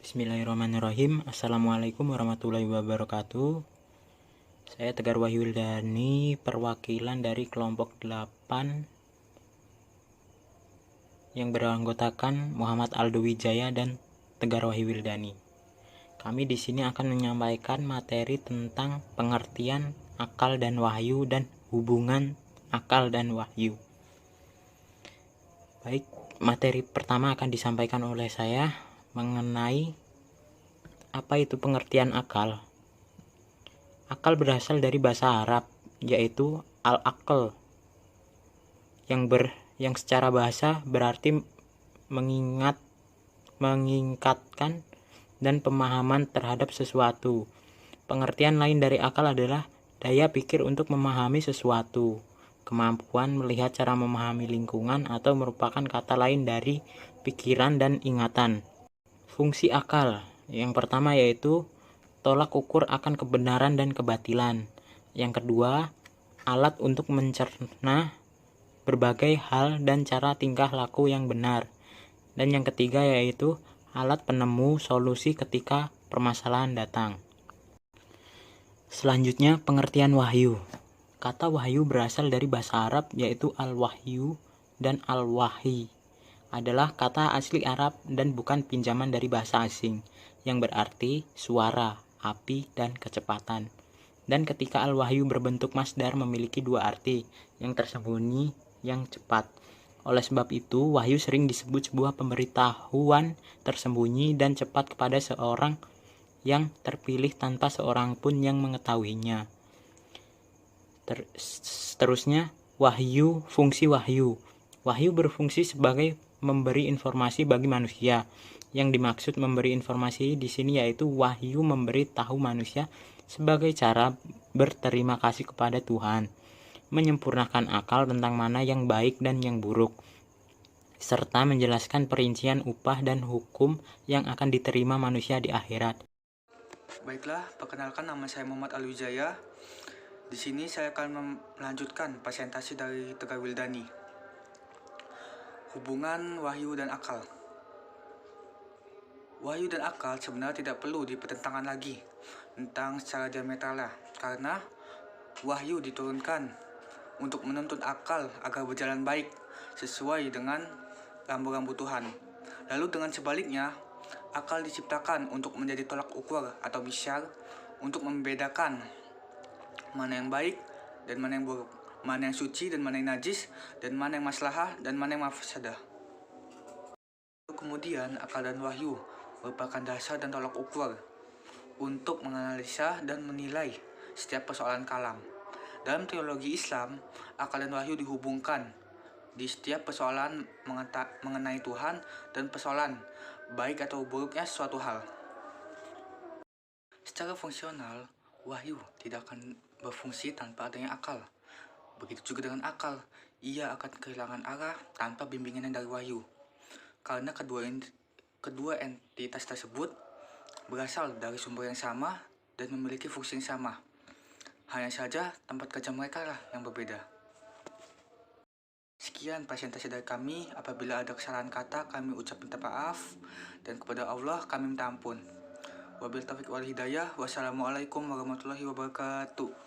Bismillahirrahmanirrahim. Assalamualaikum warahmatullahi wabarakatuh. Saya Tegar Wahyuldani, perwakilan dari kelompok 8 yang beranggotakan Muhammad Aldo Wijaya dan Tegar Wahyuldani. Kami di sini akan menyampaikan materi tentang pengertian akal dan wahyu dan hubungan akal dan wahyu. Baik, materi pertama akan disampaikan oleh saya mengenai apa itu pengertian akal. Akal berasal dari bahasa Arab, yaitu al-aql, yang secara bahasa berarti mengingkatkan dan pemahaman terhadap sesuatu. Pengertian lain dari akal adalah daya pikir untuk memahami sesuatu, kemampuan melihat cara memahami lingkungan, atau merupakan kata lain dari pikiran dan ingatan. Fungsi akal yang pertama yaitu tolak ukur akan kebenaran dan kebatilan. Yang kedua, alat untuk mencerna berbagai hal dan cara tingkah laku yang benar. Dan yang ketiga yaitu alat penemu solusi ketika permasalahan datang. Selanjutnya, pengertian wahyu. Kata wahyu berasal dari bahasa Arab yaitu al-wahyu dan al-wahi. Adalah kata asli Arab dan bukan pinjaman dari bahasa asing yang berarti suara, api, dan kecepatan. Dan ketika al-wahyu berbentuk masdar memiliki dua arti, yang tersembunyi, yang cepat. Oleh sebab itu, wahyu sering disebut sebuah pemberitahuan tersembunyi dan cepat kepada seorang yang terpilih tanpa seorang pun yang mengetahuinya. Seterusnya, wahyu, fungsi wahyu. Wahyu berfungsi sebagai memberi informasi bagi manusia. Yang dimaksud memberi informasi di sini yaitu wahyu memberi tahu manusia sebagai cara berterima kasih kepada Tuhan, menyempurnakan akal tentang mana yang baik dan yang buruk, serta menjelaskan perincian upah dan hukum yang akan diterima manusia di akhirat. Baiklah, perkenalkan nama saya Muhammad Aldo Wijaya. Di sini saya akan melanjutkan presentasi dari Tegar Wahyuldani. Hubungan wahyu dan akal. Wahyu dan akal sebenarnya tidak perlu dipertentangkan lagi tentang secara diametral karena wahyu diturunkan untuk menuntun akal agar berjalan baik sesuai dengan rambu-rambu Tuhan. Lalu dengan sebaliknya, akal diciptakan untuk menjadi tolak ukur atau misyar untuk membedakan mana yang baik dan mana yang buruk, mana yang suci dan mana yang najis, dan mana yang maslahah dan mana yang mafsadah. Kemudian, akal dan wahyu merupakan dasar dan tolak ukur untuk menganalisa dan menilai setiap persoalan kalam. Dalam teologi Islam, akal dan wahyu dihubungkan di setiap persoalan mengenai Tuhan dan persoalan baik atau buruknya suatu hal. Secara fungsional, wahyu tidak akan berfungsi tanpa adanya akal. Begitu juga dengan akal, ia akan kehilangan arah tanpa bimbingan dari wahyu. Karena kedua entitas tersebut berasal dari sumber yang sama dan memiliki fungsi yang sama. Hanya saja tempat kerja mereka lah yang berbeda. Sekian presentasi dari kami. Apabila ada kesalahan kata, kami ucap minta maaf, dan kepada Allah kami minta ampun. Wabillahi taufiq wal hidayah. Wassalamualaikum warahmatullahi wabarakatuh.